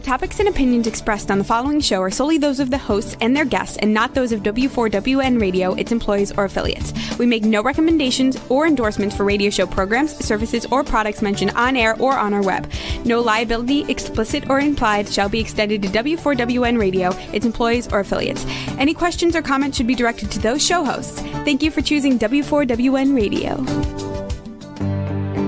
topics and opinions expressed on the following show are solely those of the hosts and their guests and not those of W4WN Radio, its employees, or affiliates. We make no recommendations or endorsements for radio show programs, services, or products mentioned on air or on our web. No liability, explicit or implied, shall be extended to W4WN Radio, its employees, or affiliates. Any questions or comments should be directed to those show hosts. Thank you for choosing W4WN Radio.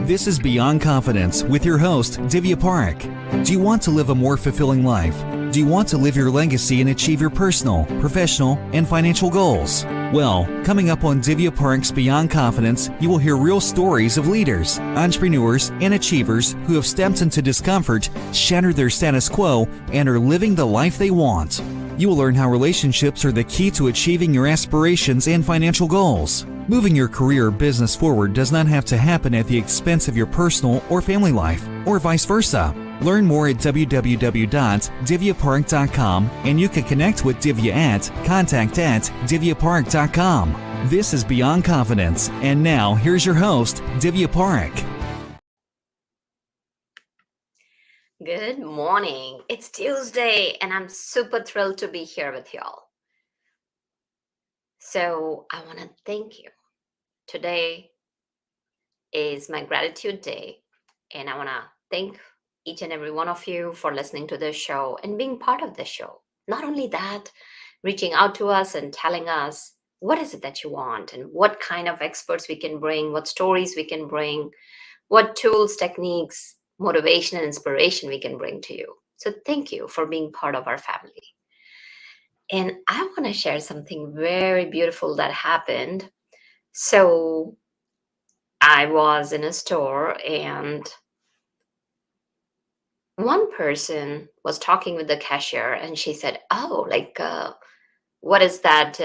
This is Beyond Confidence with your host, Divya Parekh. Do you want to live a more fulfilling life? Do you want to live your legacy and achieve your personal, professional, and financial goals? Well, coming up on Divya Parekh's Beyond Confidence, you will hear real stories of leaders, entrepreneurs, and achievers who have stepped into discomfort, shattered their status quo, and are living the life they want. You will learn how relationships are the key to achieving your aspirations and financial goals. Moving your career or business forward does not have to happen at the expense of your personal or family life, or vice versa. Learn more at www.divyaparekh.com, and you can connect with Divya at contact@divyaparekh.com. This is Beyond Confidence, and now here's your host, Divya Parekh. Good morning. It's Tuesday, and I'm super thrilled to be here with y'all. So I want to thank you. Today is my gratitude day, and I want to thank each and every one of you for listening to this show and being part of this show. Not only that, reaching out to us and telling us what is it that you want and what kind of experts we can bring, what stories we can bring, what tools, techniques, motivation, and inspiration we can bring to you. So thank you for being part of our family. And I want to share something very beautiful that happened. So I was in a store, and one person was talking with the cashier, and she said, "Oh, what is that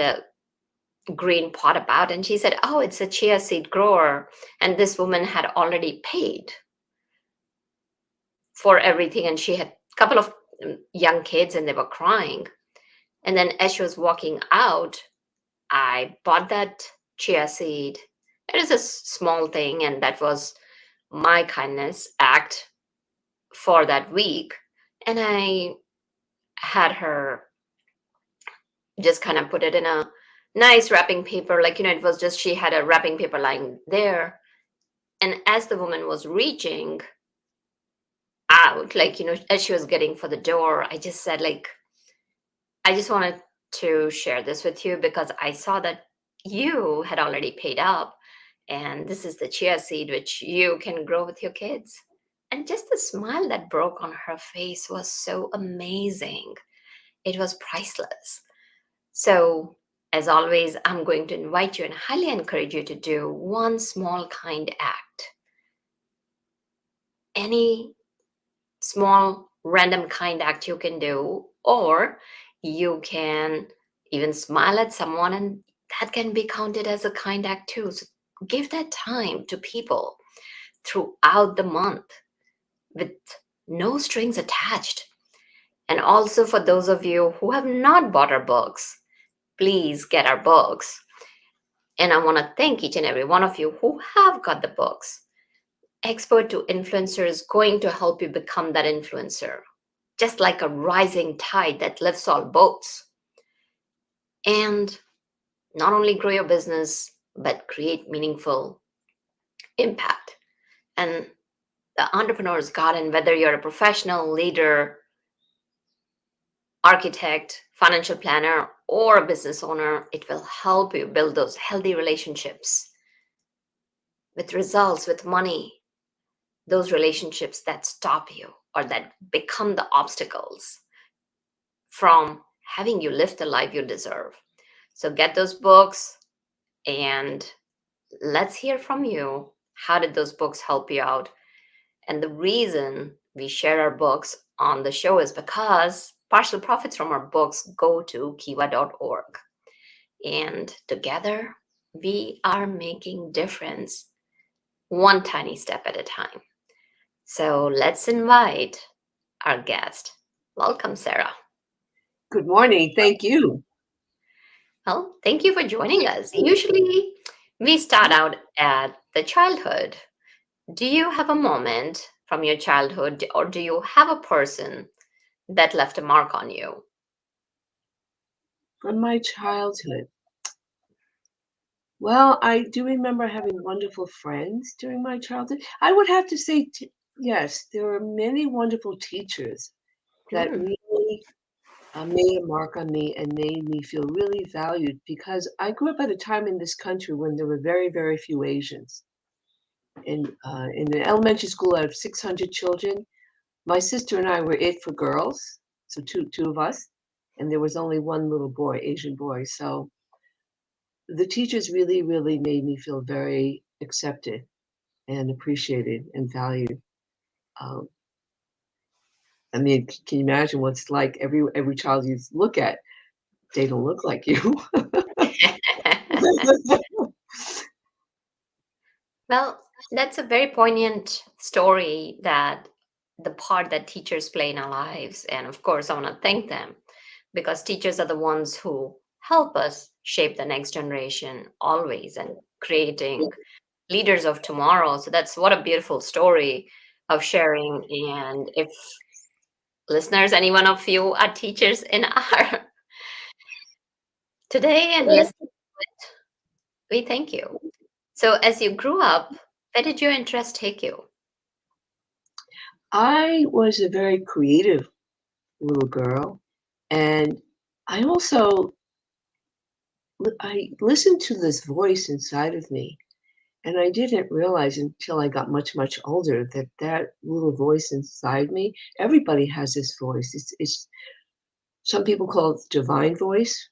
green pot about?" And she said, "Oh, it's a chia seed grower." And this woman had already paid for everything, and she had a couple of young kids, and they were crying. And then as she was walking out, I bought that chia seed. It is a small thing, and that was my kindness act for that week. And I had her just kind of put it in a nice wrapping paper. It was just, she had a wrapping paper lying there. And as the woman was reaching out, as she was getting for the door, I just said, I just wanted to share this with you because I saw that you had already paid up, and this is the chia seed which you can grow with your kids. And just the smile that broke on her face was so amazing. It was priceless. So, as always, I'm going to invite you and highly encourage you to do one small kind act. Any small random kind act you can do, or you can even smile at someone, and that can be counted as a kind act too. So give that time to people throughout the month with no strings attached. And also, for those of you who have not bought our books, please get our books. And I want to thank each and every one of you who have got the books. Expert to Influencer is going to help you become that influencer, just like a rising tide that lifts all boats. And not only grow your business, but create meaningful impact. And the Entrepreneur's Garden, whether you're a professional, leader, architect, financial planner, or a business owner, it will help you build those healthy relationships with results, with money, those relationships that stop you or that become the obstacles from having you live the life you deserve. So get those books, and let's hear from you. How did those books help you out? And the reason we share our books on the show is because partial profits from our books go to kiva.org. And together, we are making difference one tiny step at a time. So let's invite our guest. Welcome, Sara. Good morning. Thank you. Well, thank you for joining us. Usually, we start out at the childhood. Do you have a moment from your childhood, or do you have a person that left a mark on you? From my childhood. Well, I do remember having wonderful friends during my childhood. I would have to say, yes, there were many wonderful teachers that Hmm. really made a mark on me and made me feel really valued because I grew up at a time in this country when there were very, very few Asians. In an elementary school out of 600 children, my sister and I were it for girls, so two of us, and there was only one little boy, Asian boy. So the teachers really, really made me feel very accepted and appreciated and valued. Um, I mean, can you imagine what it's like? Every child you look at, they don't look like you. Well, that's a very poignant story, that the part that teachers play in our lives. And of course, I want to thank them, because teachers are the ones who help us shape the next generation always, and creating leaders of tomorrow. So that's what a beautiful story of sharing. And if listeners, any one of you are teachers in our today and listening, we thank you. So as you grew up, where did your interest take you? I was a very creative little girl, and I also I listened to this voice inside of me, and I didn't realize until I got much, much older that that little voice inside me. Everybody has this voice. It's some people call it the divine voice,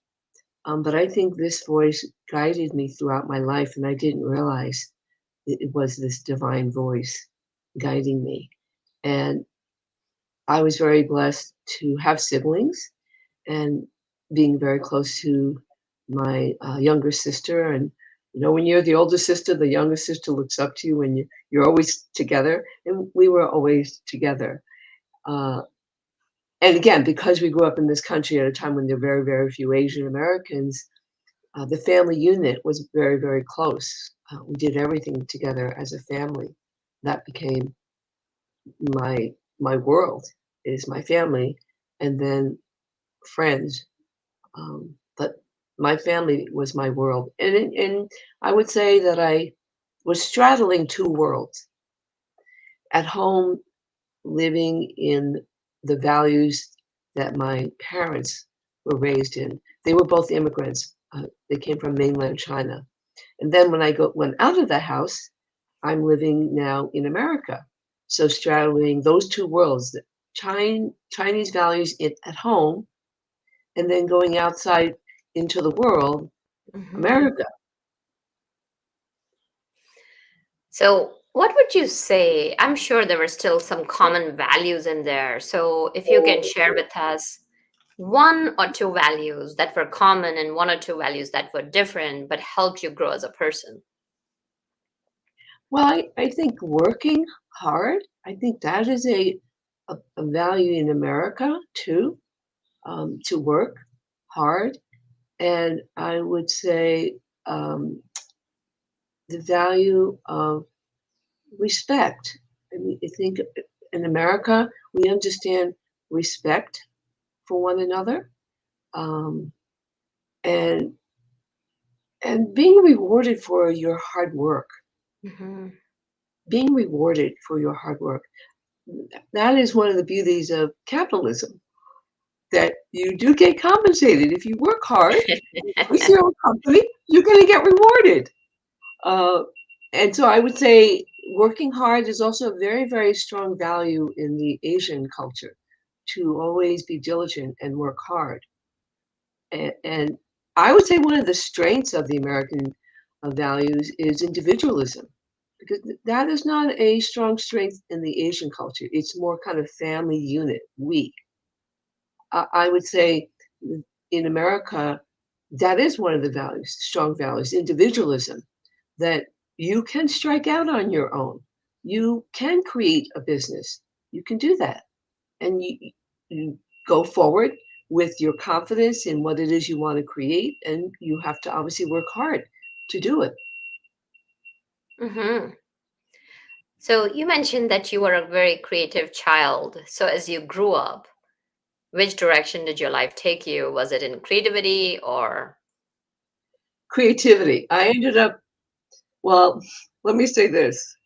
but I think this voice guided me throughout my life, and I didn't realize it was this divine voice guiding me. And I was very blessed to have siblings and being very close to my younger sister. And when you're the older sister, the younger sister looks up to you, and you're always together. And we were always together. Uh, and again, because we grew up in this country at a time when there were very, very few Asian Americans, the family unit was very, very close. We did everything together as a family. That became my world, is my family, and then friends. But my family was my world, and I would say that I was straddling two worlds. At home, living in the values that my parents were raised in. They were both immigrants. They came from mainland China. And then when went out of the house, I'm living now in America. So straddling those two worlds, the Chinese values at home, and then going outside into the world, Mhm. America. So, what would you say? I'm sure there were still some common values in there. So, if you can share with us one or two values that were common and one or two values that were different but helped you grow as a person. Well, I think working hard, I think that is a value in America too, to work hard. And I would say the value of respect. I think in America, we understand respect for one another, um, and being rewarded for your hard work. Hmm. Being rewarded for your hard work. That is one of the beauties of capitalism, that you do get compensated. If you work hard, it's your own company, you're going to get rewarded. Uh, and so I would say working hard is also a very, very strong value in the Asian culture, to always be diligent and work hard. And I would say one of the strengths of the American values is individualism, because that is not a strong strength in the Asian culture. It's more kind of family unit, we. I would say in America, that is one of the values, strong values, individualism, that you can strike out on your own. You can create a business. You can do that. And you go forward with your confidence in what it is you want to create. And you have to obviously work hard to do it. Hmm. So, you mentioned that you were a very creative child. So, as you grew up, Which direction did your life take you? Was it in creativity or? Creativity. I ended up, well, let me say this.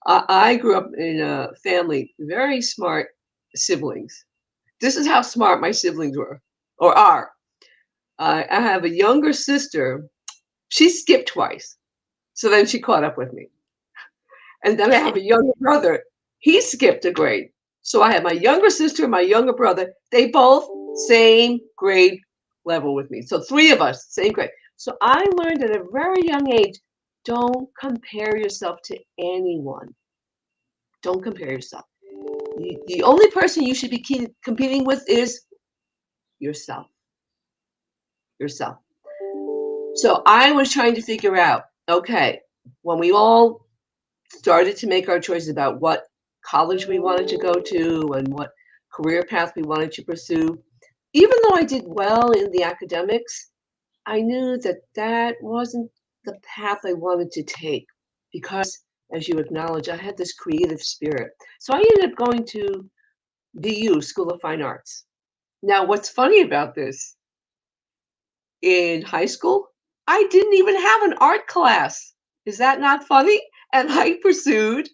I grew up in a family, very smart siblings. This is how smart my siblings were or are. I have a younger sister. She skipped twice. So then she caught up with me. And then I have a younger brother. He skipped a grade. So I have my younger sister and my younger brother. They both same grade level with me. So three of us, same grade. So I learned at a very young age, don't compare yourself to anyone. Don't compare yourself. The only person you should be competing with is yourself. Yourself. So I was trying to figure out, okay, when we all started to make our choices about what college we wanted to go to and what career path we wanted to pursue, even though I did well in the academics, I knew that that wasn't the path I wanted to take because, as you acknowledge, I had this creative spirit. So I ended up going to BU, School of Fine Arts. Now, what's funny about this, in high school, I didn't even have an art class. Is that not funny? And I pursued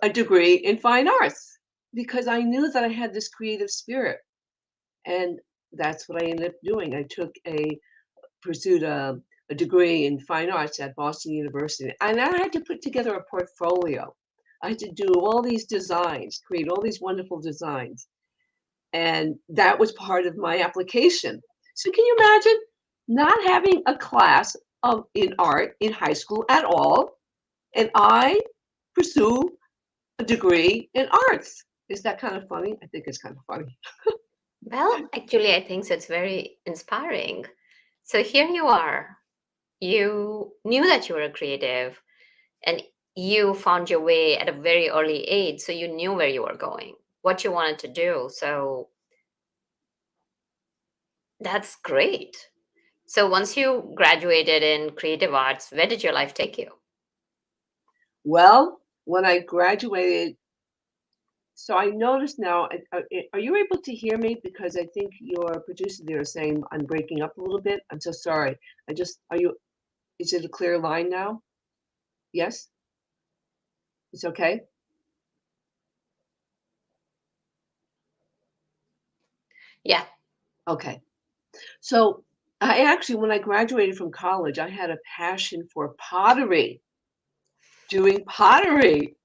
a degree in fine arts because I knew that I had this creative spirit. And that's what I ended up doing. I pursued a degree in fine arts at Boston University. And I had to put together a portfolio. I had to do all these designs, create all these wonderful designs. And that was part of my application. So can you imagine not having a class in art in high school at all? And I pursue a degree in arts. Is that kind of funny? I think it's kind of funny. Well, actually, I think so. It's very inspiring. So here you are. You knew that you were a creative and you found your way at a very early age. So you knew where you were going, what you wanted to do. So that's great. So once you graduated in creative arts, where did your life take you? Well, when I graduated, so I noticed now, are you able to hear me? Because I think your producer there is saying I'm breaking up a little bit. I'm so sorry. Is it a clear line now? Yes? It's okay? Yeah. Okay. So I actually, when I graduated from college, I had a passion for pottery, doing pottery.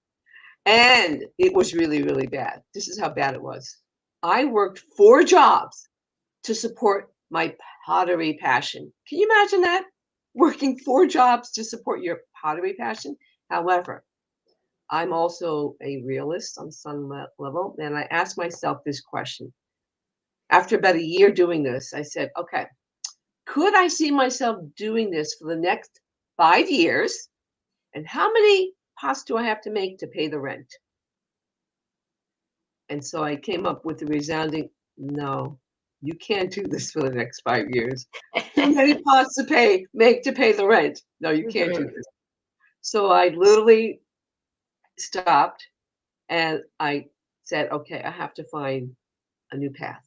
And it was really, really bad. This is how bad it was. I worked 4 jobs to support my pottery passion. Can you imagine that? Working 4 jobs to support your pottery passion? However, I'm also a realist on some level, and I asked myself this question. After about a year doing this, I said, okay, could I see myself doing this for the next 5 years? And how many pots do I have to make to pay the rent? And so I came up with the resounding, no, you can't do this for the next 5 years. Too many pots to make to pay the rent. No, you can't do Mhm. this. So I literally stopped and I said, okay, I have to find a new path.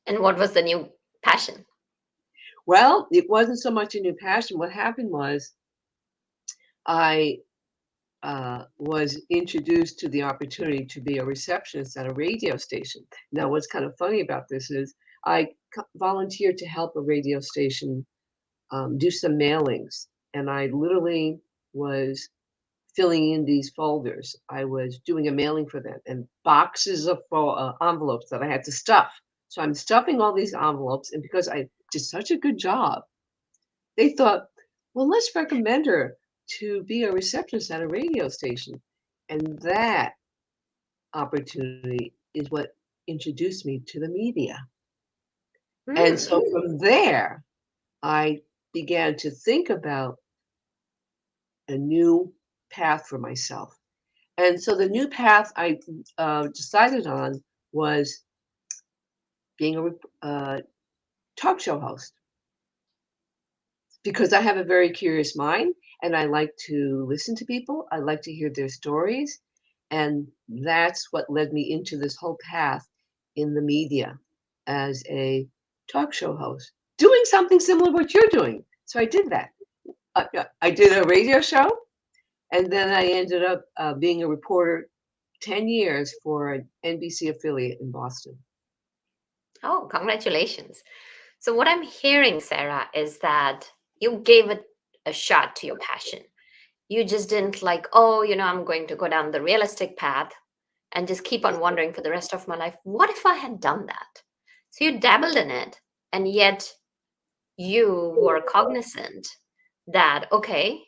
And what was the new passion? Well, it wasn't so much a new passion. What happened was I was introduced to the opportunity to be a receptionist at a radio station. Now, what's kind of funny about this is I volunteered to help a radio station do some mailings, and I literally was filling in these folders. I was doing a mailing for them and boxes of envelopes that I had to stuff. So I'm stuffing all these envelopes, and because I did such a good job, they thought, well, let's recommend her to be a receptionist at a radio station. And that opportunity is what introduced me to the media. And Hmm. so from there, I began to think about a new path for myself. And so the new path I decided on was being a talk show host because I have a very curious mind and I like to listen to people. I like to hear their stories. And that's what led me into this whole path in the media as a talk show host, doing something similar to what you're doing. So I did that. I did a radio show, and then I ended up being a reporter 10 years for an NBC affiliate in Boston. Oh, congratulations. So, what I'm hearing, Sarah, is that you gave it a shot to your passion. You just didn't like, oh, I'm going to go down the realistic path and just keep on wondering for the rest of my life, what if I had done that? So, you dabbled in it, and yet you were cognizant that, okay,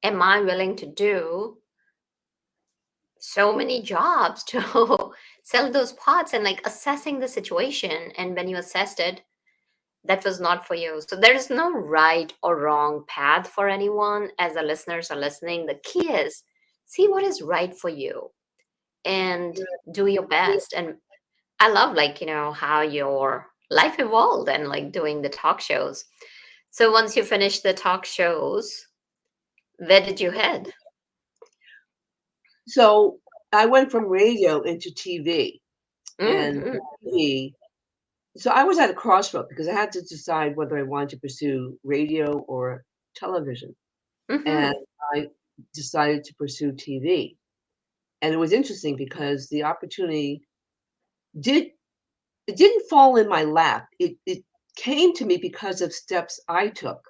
am I willing to do so many jobs to sell those pots and like assessing the situation? And when you assessed it, that was not for you. So there is no right or wrong path for anyone. As the listeners are listening, the key is see what is right for you and do your best. And I love like, how your life evolved and like doing the talk shows. So once you finished the talk shows, where did you head? So I went from radio into TV, and Mm-hmm. TV. So I was at a crossroad because I had to decide whether I wanted to pursue radio or television, and Mm-hmm. I decided to pursue TV. And it was interesting because the opportunity did it didn't fall in my lap. It came to me because of steps I took.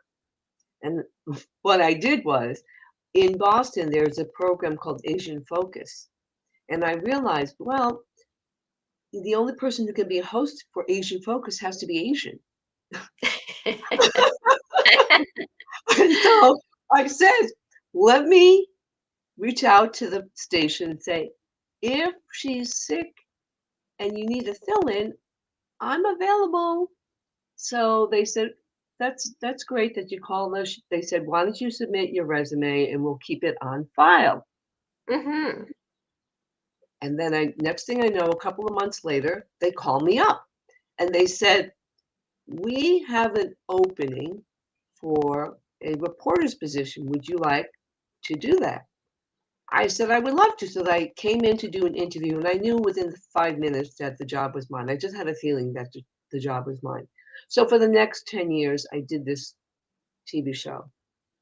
And what I did was in Boston, there's a program called Asian Focus. And I realized, well, the only person who can be a host for Asian Focus has to be Asian. And so I said, let me reach out to the station and say, if she's sick and you need a fill in, I'm available. So they said, that's great that you called us. They said, why don't you submit your resume and we'll keep it on file. Mm-hmm. And then next thing I know, a couple of months later, they called me up and they said, we have an opening for a reporter's position. Would you like to do that? I said I would love to. So I came in to do an interview, and I knew within 5 minutes that the job was mine. I just had a feeling that the job was mine. So for the next 10 years, I did this TV show.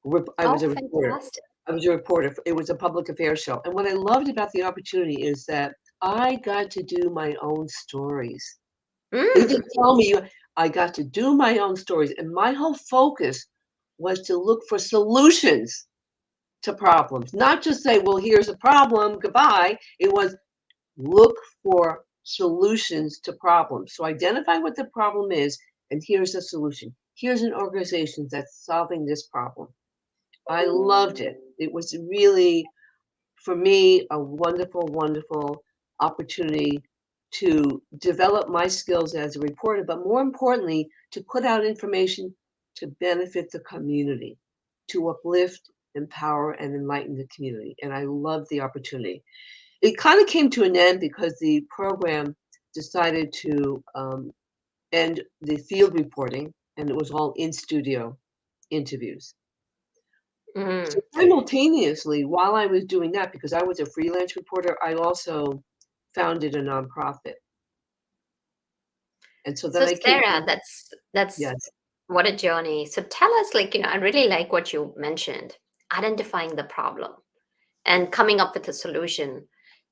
I was Oh, a reporter. fantastic. I was a reporter. It was a public affairs show. And what I loved about the opportunity is that I got to do my own stories. They Mm. didn't tell me I got to do my own stories. And my whole focus was to look for solutions to problems, not just say, well, here's a problem, goodbye. It was look for solutions to problems. So identify what the problem is, and here's a solution. Here's an organization that's solving this problem. I loved it. It was really, for me, a wonderful, wonderful opportunity to develop my skills as a reporter, but more importantly, to put out information to benefit the community, to uplift, empower, and enlighten the community. And I loved the opportunity. It kind of came to an end because the program decided to end the field reporting, and it was all in studio interviews. So Mm. simultaneously, while I was doing that, because I was a freelance reporter, I also founded a nonprofit. And so then So I came Sarah, to, that's yes. what a journey. So tell us, like, I really like what you mentioned, identifying the problem and coming up with a solution.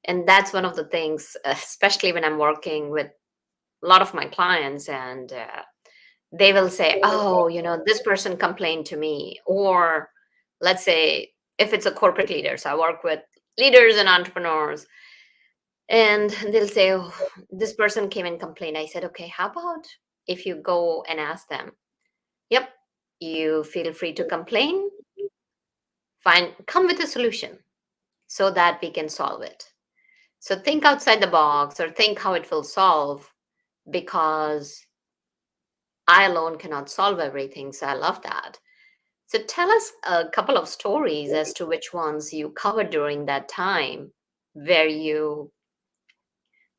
And that's one of the things, especially when I'm working with a lot of my clients, and they will say, oh, this person complained to me. Or let's say if it's a corporate leader, so I work with leaders and entrepreneurs, and they'll say, oh, this person came and complained. I said, okay, how about if you go and ask them, yep, you feel free to complain, fine, come with a solution so that we can solve it. So think outside the box or think how it will solve, because I alone cannot solve everything. So I love that. So tell us a couple of stories as to which ones you covered during that time where you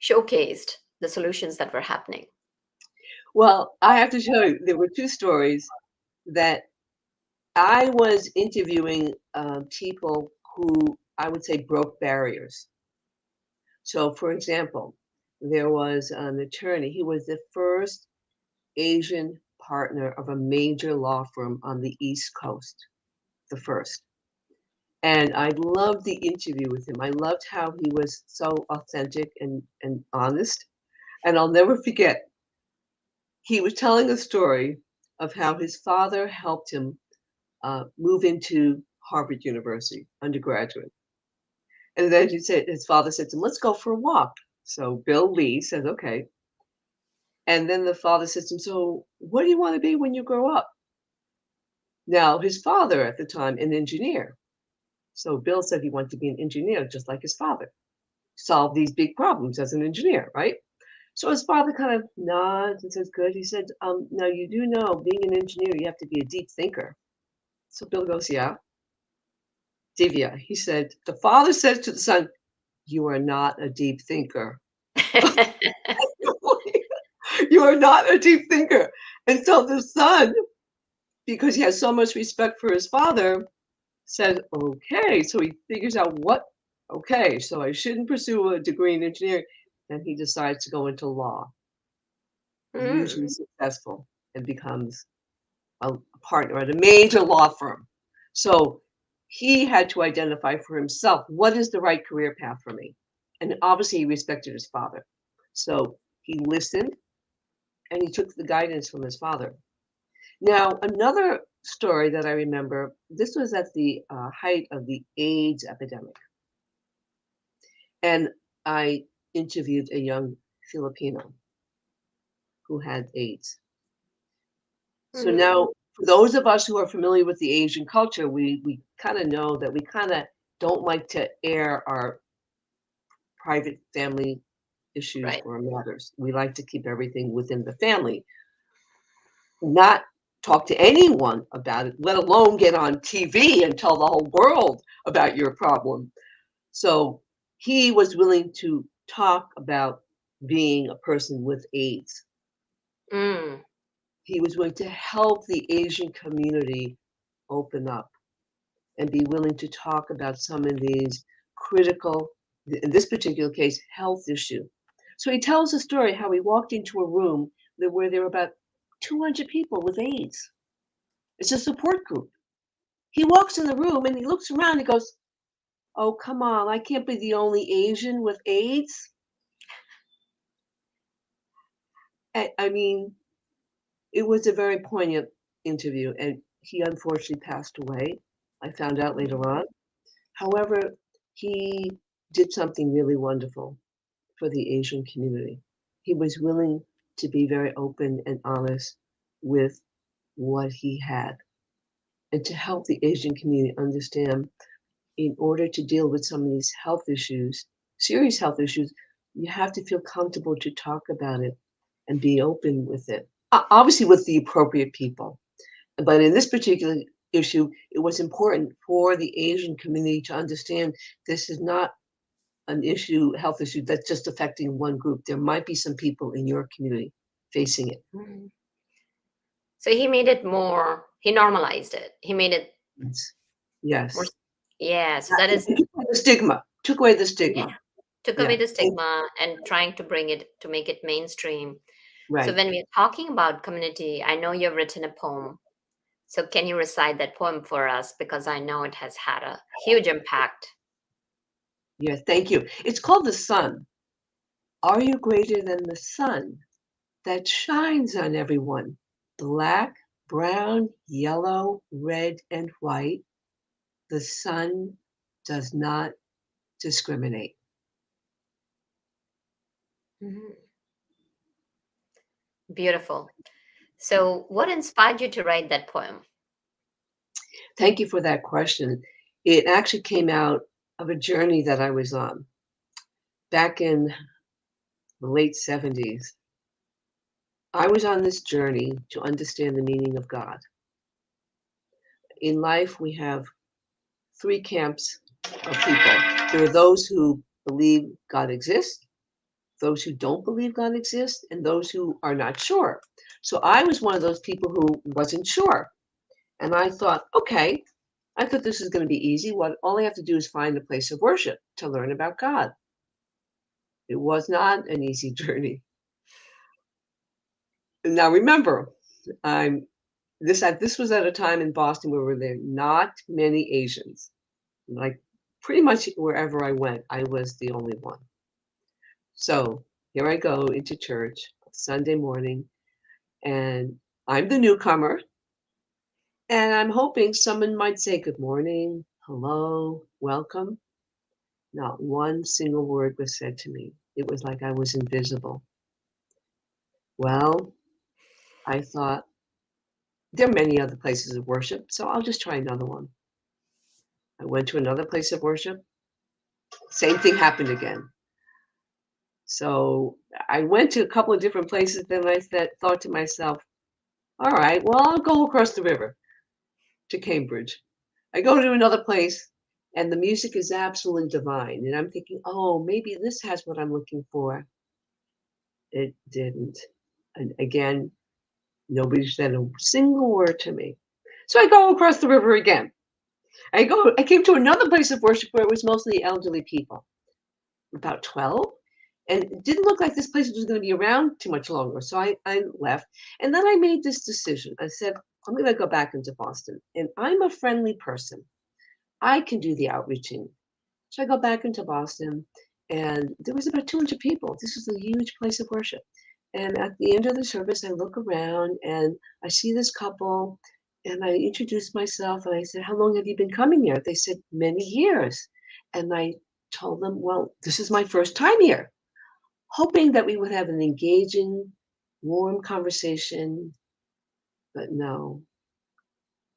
showcased the solutions that were happening. Well, I have to tell you, there were two stories that I was interviewing people who I would say broke barriers. So, for example, there was an attorney. He was the first Asian partner of a major law firm on the East Coast, the first. And I loved the interview with him. I loved how he was so authentic and honest. And I'll never forget, he was telling a story of how his father helped him move into Harvard University, undergraduate. And then his father said to him, let's go for a walk. So Bill Lee says, okay. And then the father says to him, so what do you want to be when you grow up? Now, his father at the time, an engineer. So Bill said he wanted to be an engineer, just like his father, solve these big problems as an engineer, right? So his father kind of nods and says, good. He said, now you do know being an engineer, you have to be a deep thinker. So Bill goes, yeah. Divya, he said, the father says to the son, you are not a deep thinker. You are not a deep thinker. And so the son, because he has so much respect for his father, says, okay. So he figures out okay, so I shouldn't pursue a degree in engineering. And he decides to go into law, hugely successful, and becomes a partner at a major law firm. So he had to identify for himself, what is the right career path for me? And obviously he respected his father. So he listened and he took the guidance from his father. Now, another story that I remember, this was at the height of the AIDS epidemic. And I interviewed a young Filipino who had AIDS. So now, for those of us who are familiar with the Asian culture, we kind of know that we kind of don't like to air our private family issues Right. or matters. We like to keep everything within the family, not talk to anyone about it, let alone get on TV and tell the whole world about your problem. So he was willing to talk about being a person with AIDS. Mm. He was willing to help the Asian community open up and be willing to talk about some of these critical, in this particular case, health issue. So he tells a story how he walked into a room where there were about 200 people with AIDS. It's a support group. He walks in the room and he looks around and he goes, oh, come on, I can't be the only Asian with AIDS. I mean, it was a very poignant interview, and he unfortunately passed away. I found out later on. However, he did something really wonderful for the Asian community. He was willing to be very open and honest with what he had and to help the Asian community understand in order to deal with some of these health issues, serious health issues, you have to feel comfortable to talk about it and be open with it. Obviously, with the appropriate people. But in this particular issue, it was important for the Asian community to understand this is not an issue, health issue, that's just affecting one group. There might be some people in your community facing it. So he made it more, he normalized it. He made it Yes. more, yeah. So that is, Took away the stigma. Took away the yeah, stigma. took away the stigma and trying to bring it, to make it mainstream. Right. So when we're talking about community, I know you've written a poem. So can you recite that poem for us? Because I know it has had a huge impact. Yes, thank you. It's called The Sun. Are you greater than the sun that shines on everyone? Black, brown, yellow, red, and white. The sun does not discriminate. Beautiful. So what inspired you to write that poem? Thank you for that question. It actually came out of a journey that I was on back in the late 70s. I was on this journey to understand the meaning of God. In life, we have three camps of people. There are those who believe God exists, those who don't believe God exists, and those who are not sure. So I was one of those people who wasn't sure. And I thought, okay, I thought this is going to be easy. All I have to do is find a place of worship to learn about God. It was not an easy journey. Now remember, this was at a time in Boston where there were not many Asians. Like pretty much wherever I went, I was the only one. So here I go into church Sunday morning, and I'm the newcomer, and I'm hoping someone might say good morning, hello, welcome. Not one single word was said to me. It was like I was invisible. Well, I thought, there are many other places of worship, so I'll just try another one. I went to another place of worship. Same thing happened again. So I went to a couple of different places. Then I thought to myself, all right, well, I'll go across the river to Cambridge. I go to another place, and the music is absolutely divine. And I'm thinking, oh, maybe this has what I'm looking for. It didn't. And again, nobody said a single word to me. So I go across the river again. I came to another place of worship where it was mostly elderly people, about 12. And it didn't look like this place was going to be around too much longer. So I left. And then I made this decision. I said, I'm going to go back into Boston. And I'm a friendly person. I can do the outreaching. So I go back into Boston, and there was about 200 people. This was a huge place of worship. And at the end of the service, I look around and I see this couple, and I introduced myself and I said, how long have you been coming here? They said, many years. And I told them, well, this is my first time here, hoping that we would have an engaging, warm conversation. But no,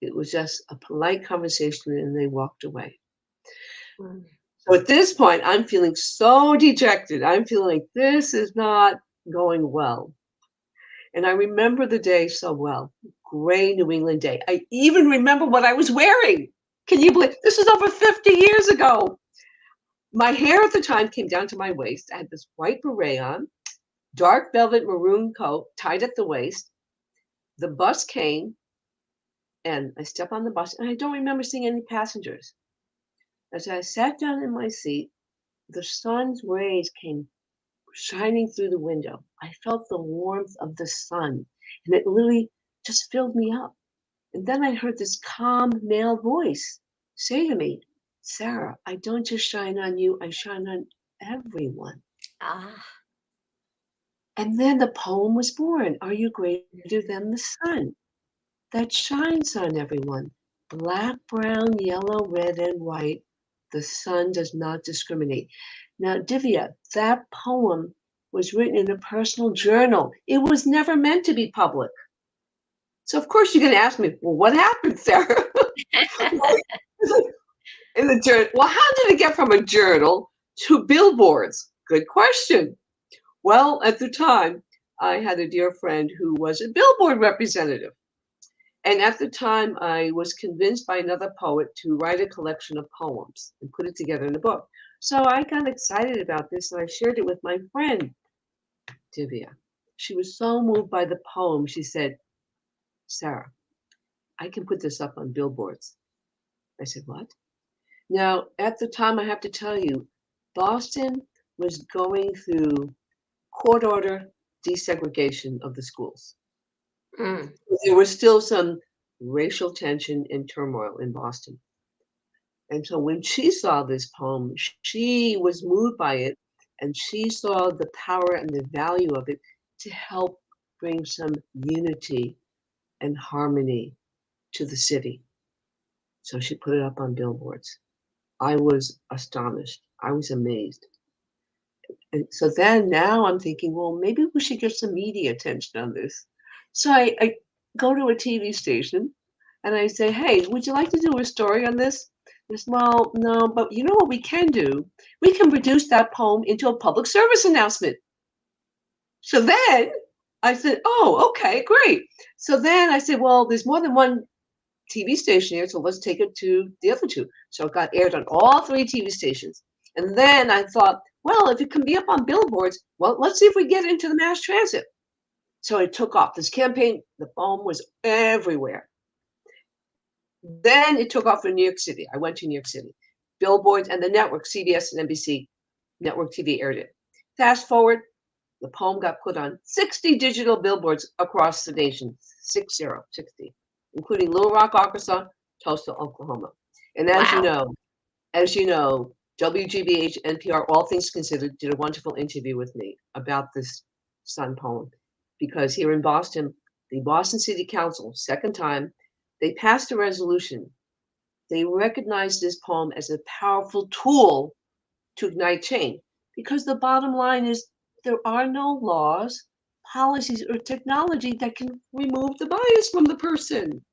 it was just a polite conversation, and they walked away. Mm. So at this point, I'm feeling so dejected. I'm feeling like this is not going well. And I remember the day so well. Gray New England day. I even remember what I was wearing. Can you believe this was over 50 years ago? My hair at the time came down to my waist. I had this white beret on, dark velvet maroon coat tied at the waist. The bus came, and I stepped on the bus, and I don't remember seeing any passengers. As I sat down in my seat, the sun's rays came shining through the window. I felt the warmth of the sun, and it literally just filled me up. And then I heard this calm male voice say to me, Sarah, I don't just shine on you, I shine on everyone. Ah. And then the poem was born. Are you greater than the sun that shines on everyone? Black, brown, yellow, red, and white. The sun does not discriminate. Now, Divya, that poem was written in a personal journal. It was never meant to be public. So, of course, you're going to ask me, well, what happened, Sarah? In the journal. Well, how did it get from a journal to billboards? Good question. Well, at the time, I had a dear friend who was a billboard representative. And at the time, I was convinced by another poet to write a collection of poems and put it together in a book. So I got excited about this, and I shared it with my friend, Divya. She was so moved by the poem, she said, Sarah, I can put this up on billboards. I said, what? Now, at the time, I have to tell you, Boston was going through court order desegregation of the schools. Mm. There was still some racial tension and turmoil in Boston. And so when she saw this poem, she was moved by it, and she saw the power and the value of it to help bring some unity and harmony to the city. So she put it up on billboards. I was astonished. I was amazed. And so then now I'm thinking, well, maybe we should get some media attention on this. So I go to a TV station and I say, hey, would you like to do a story on this? They said, well, no, but you know what we can do? We can reduce that poem into a public service announcement. So then I said, oh, okay, great. So then I said, well, there's more than one TV station here, so let's take it to the other two. So it got aired on all 3 TV stations. And then I thought, well, if it can be up on billboards, well, let's see if we get into the mass transit. So it took off. This campaign, the poem was everywhere. Then it took off in New York City. I went to New York City. Billboards and the network, CBS and NBC network TV aired it. Fast forward, the poem got put on 60 digital billboards across the nation, 60, including Little Rock, Arkansas, Tulsa, Oklahoma. And Wow. as you know, WGBH, NPR, All Things Considered, did a wonderful interview with me about this Sun poem. Because here in Boston, the Boston City Council, second time, they passed a resolution. They recognized this poem as a powerful tool to ignite change. Because the bottom line is there are no laws, policies, or technology that can remove the bias from the person.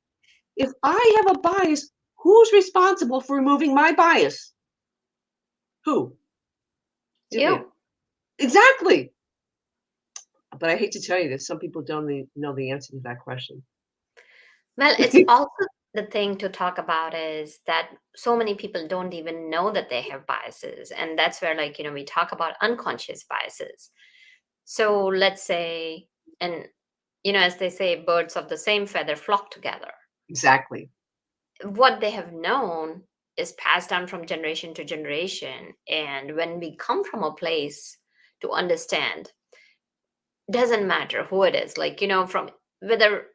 If I have a bias, who's responsible for removing my bias? Who? Divya. You. Exactly. But I hate to tell you that some people don't know the answer to that question. Well, it's also the thing to talk about is that so many people don't even know that they have biases. And that's where, like, we talk about unconscious biases. So let's say, and, as they say, birds of the same feather flock together. Exactly. What they have known is passed down from generation to generation. And when we come from a place to understand, doesn't matter who it is, like, from whether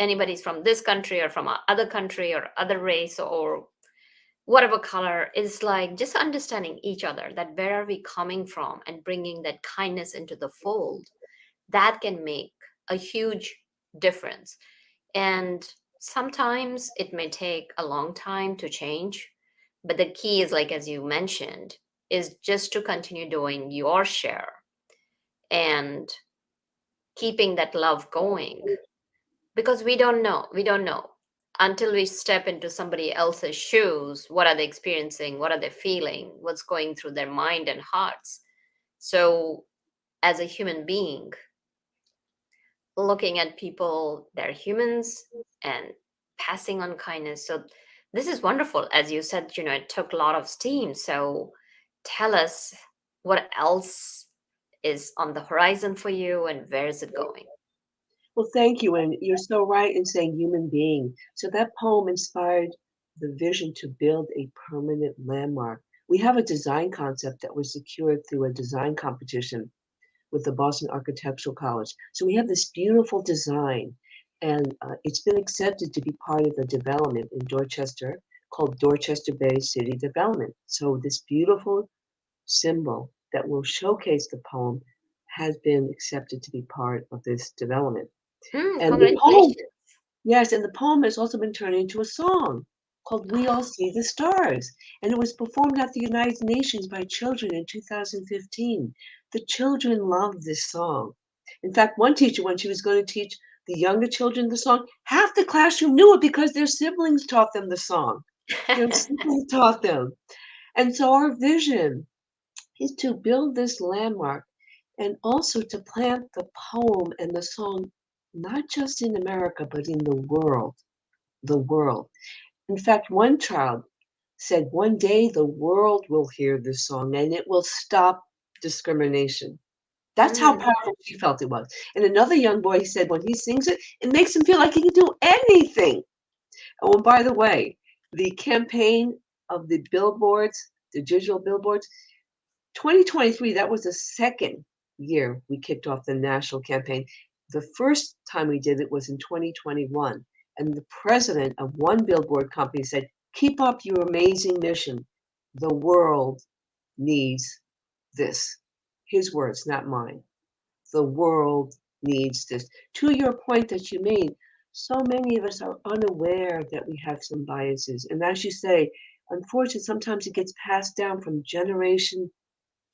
anybody's from this country or from other country or other race or whatever color, is like just understanding each other, that where are we coming from, and bringing that kindness into the fold, that can make a huge difference. And sometimes it may take a long time to change, but the key is, like, as you mentioned, is just to continue doing your share and keeping that love going, because we don't know until we step into somebody else's shoes. What are they experiencing? What are they feeling? What's going through their mind and hearts? So as a human being, looking at people, they're humans, and passing on kindness. So this is wonderful. As you said, it took a lot of steam. So tell us, what else is on the horizon for you, and where is it going? Well, thank you. And you're so right in saying human being. So that poem inspired the vision to build a permanent landmark. We have a design concept that was secured through a design competition with the Boston Architectural College. So we have this beautiful design, and it's been accepted to be part of a development in Dorchester called Dorchester Bay City Development. So this beautiful symbol that will showcase the poem has been accepted to be part of this development. And the poem, Congratulations. yes, and the poem has also been turned into a song called We All See the Stars. And it was performed at the United Nations by children in 2015. The children loved this song. In fact, one teacher, when she was going to teach the younger children the song, half the classroom knew it because their siblings taught them the song. Their siblings taught them. And so our vision is to build this landmark and also to plant the poem and the song not just in America, but in the world. The world. In fact, one child said one day the world will hear this song and it will stop discrimination. That's how Mm. powerful she felt it was. And another young boy said when he sings it, it makes him feel like he can do anything. Oh, and by the way, the campaign of the billboards, the digital billboards, 2023, that was the second year we kicked off the national campaign. The first time we did it was in 2021. And the president of one billboard company said, keep up your amazing mission. The world needs this. His words, not mine. The world needs this. To your point that you made, so many of us are unaware that we have some biases. And as you say, unfortunately, sometimes it gets passed down from generation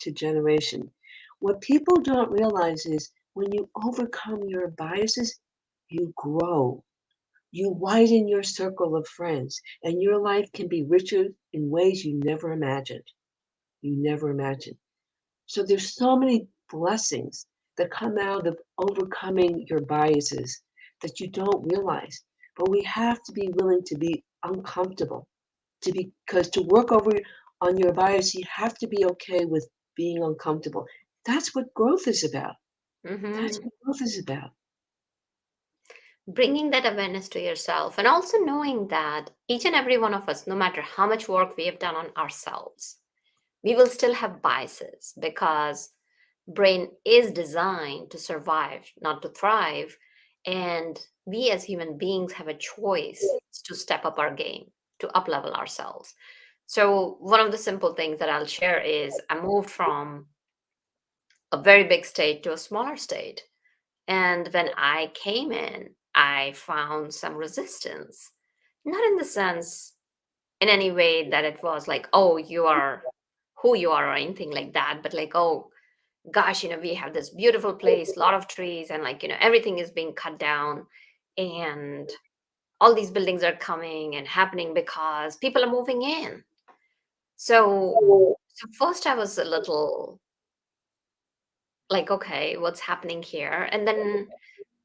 to generation. What people don't realize is when you overcome your biases, you grow. You widen your circle of friends, and your life can be richer in ways you never imagined. You never imagined. So there's so many blessings that come out of overcoming your biases that you don't realize. But we have to be willing to be uncomfortable because to work over on your bias, you have to be okay with being uncomfortable. That's what growth is about. That's Hmm. what growth is about. Bringing that awareness to yourself, and also knowing that each and every one of us, no matter how much work we have done on ourselves, we will still have biases, because Brain is designed to survive, not to thrive. And we as human beings have a choice to step up our game, to up level ourselves. So, one of the simple things that I'll share is I moved from a very big state to a smaller state. And when I came in, I found some resistance, not in the sense, in any way that it was like, oh, you are who you are or anything like that, but like, oh, gosh, we have this beautiful place, lot of trees, and like, everything is being cut down. And all these buildings are coming and happening because people are moving in. So first I was a little like, okay, what's happening here? And then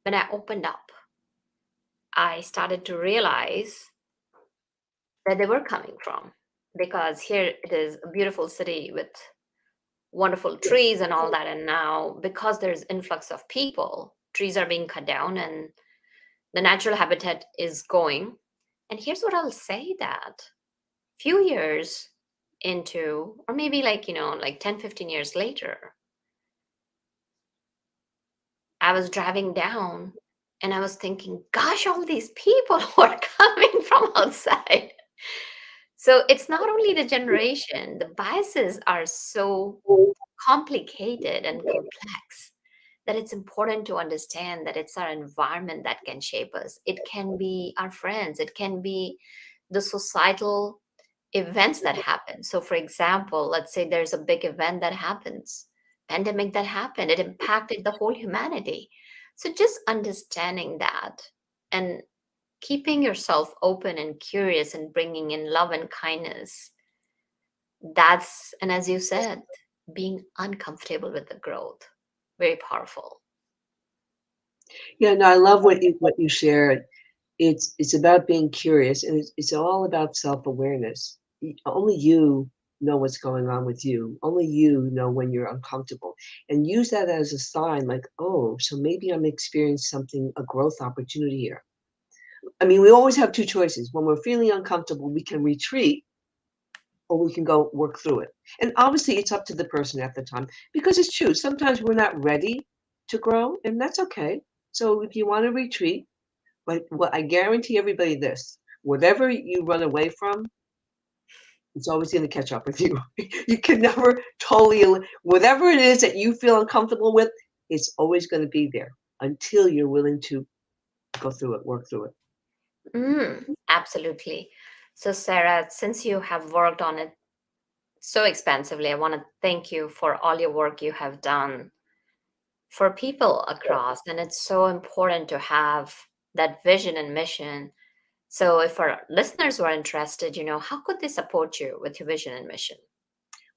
when I opened up, I started to realize where they were coming from. Because here it is a beautiful city with wonderful trees and all that. And now, because there's influx of people, trees are being cut down and the natural habitat is going. And here's what I'll say, that few years into, or maybe like, like 10, 15 years later, I was driving down and I was thinking, gosh, all these people who are coming from outside. So it's not only the generation, the biases are so complicated and complex that it's important to understand that it's our environment that can shape us. It can be our friends, it can be the societal events that happen. So, for example, let's say there's a big event that happens, pandemic that happened, it impacted the whole humanity. So, just understanding that and keeping yourself open and curious and bringing in love and kindness, and as you said, being uncomfortable with the growth, very powerful. Yeah, no, I love what you shared. It's about being curious, and it's all about self-awareness. Only you know what's going on with you. Only you know when you're uncomfortable, and use that as a sign, like, oh, so maybe I'm experiencing something, a growth opportunity here. I mean, we always have two choices. When we're feeling uncomfortable, we can retreat, or we can go work through it. And obviously, it's up to the person at the time, because it's true. Sometimes we're not ready to grow, and that's okay. So if you want to retreat, but what I guarantee everybody this, whatever you run away from, it's always going to catch up with you. You can never totally, whatever it is that you feel uncomfortable with, it's always going to be there until you're willing to go through it, work through it. Absolutely. So, Sarah, since you have worked on it so expansively, I want to thank you for all your work you have done for people across. And it's so important to have that vision and mission. So, if our listeners were interested, how could they support you with your vision and mission?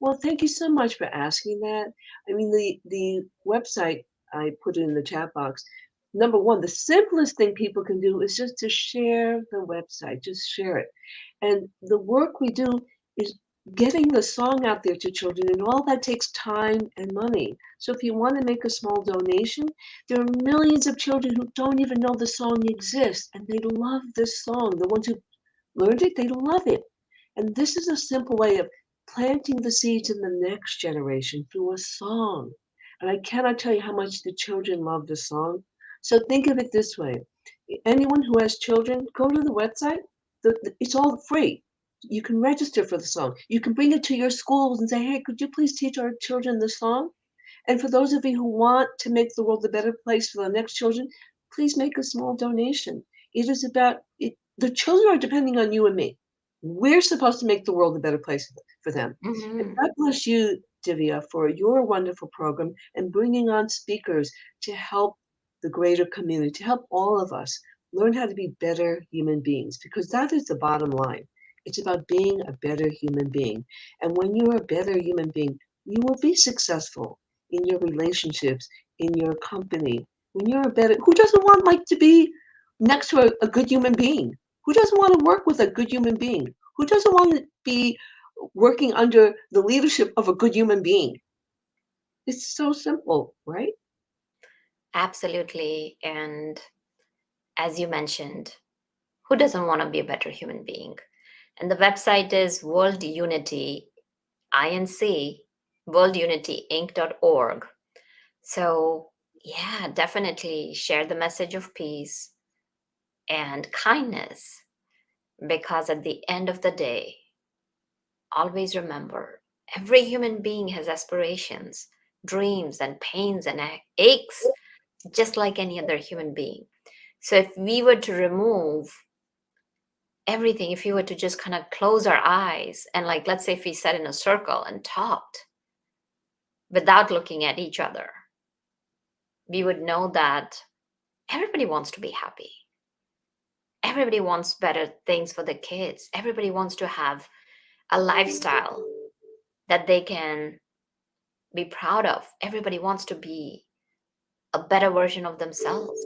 Well, thank you so much for asking that. I mean, the website, I put it in the chat box. Number one, the simplest thing people can do is just to share the website, just share it. And the work we do is getting the song out there to children, and all that takes time and money. So if you want to make a small donation, there are millions of children who don't even know the song exists, and they love this song. The ones who learned it, they love it. And this is a simple way of planting the seeds in the next generation through a song. And I cannot tell you how much the children love the song. So think of it this way. Anyone who has children, go to the website. It's all free. You can register for the song. You can bring it to your schools and say, hey, could you please teach our children the song? And for those of you who want to make the world a better place for the next children, please make a small donation. It is about it. The children are depending on you and me. We're supposed to make the world a better place for them. And Mhm. God bless you, Divya, for your wonderful program and bringing on speakers to help the greater community, to help all of us learn how to be better human beings, because that is the bottom line. It's about being a better human being. And when you're a better human being, you will be successful in your relationships, in your company. When you're a better, who doesn't want like to be next to a good human being? Who doesn't want to work with a good human being? Who doesn't want to be working under the leadership of a good human being? It's so simple, right? Absolutely. And as you mentioned, who doesn't want to be a better human being? And the website is World Unity, INC, worldunityinc.org. So, yeah, definitely share the message of peace and kindness, because at the end of the day, always remember, every human being has aspirations, dreams, and pains and aches, just like any other human being. So, if we were to remove everything, if we were to just kind of close our eyes and, like, let's say if we sat in a circle and talked without looking at each other, we would know that everybody wants to be happy. Everybody wants better things for the kids. Everybody wants to have a lifestyle that they can be proud of. Everybody wants to be a better version of themselves.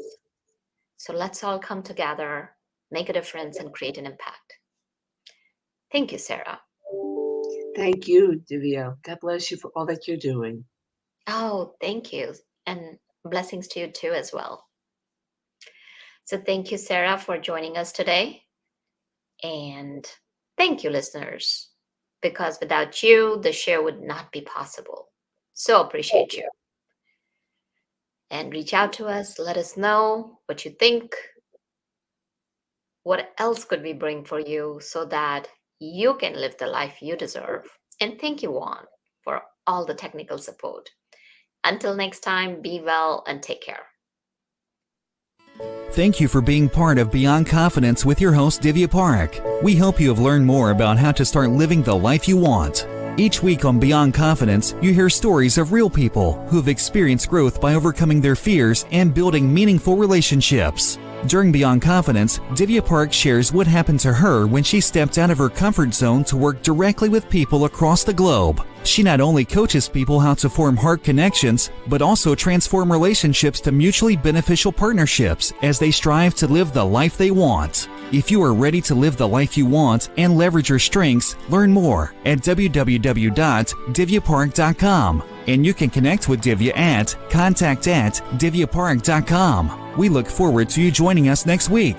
So let's all come together, make a difference, and create an impact. Thank you, Sarah. Thank you, Divya. God bless you for all that you're doing. Oh, thank you. And blessings to you too as well. So thank you, Sarah, for joining us today. And thank you, listeners, because without you, the show would not be possible. So appreciate you. And reach out to us. Let us know what you think. What else could we bring for you so that you can live the life you deserve? And thank you, Juan, for all the technical support. Until next time, be well and take care. Thank you for being part of Beyond Confidence with your host, Divya Parekh. We hope you have learned more about how to start living the life you want. Each week on Beyond Confidence, you hear stories of real people who have experienced growth by overcoming their fears and building meaningful relationships. During Beyond Confidence, Divya Parekh shares what happened to her when she stepped out of her comfort zone to work directly with people across the globe. She not only coaches people how to form heart connections, but also transform relationships to mutually beneficial partnerships as they strive to live the life they want. If you are ready to live the life you want and leverage your strengths, learn more at www.divyaparekh.com. And you can connect with Divya at contact@divyaparekh.com. We look forward to you joining us next week.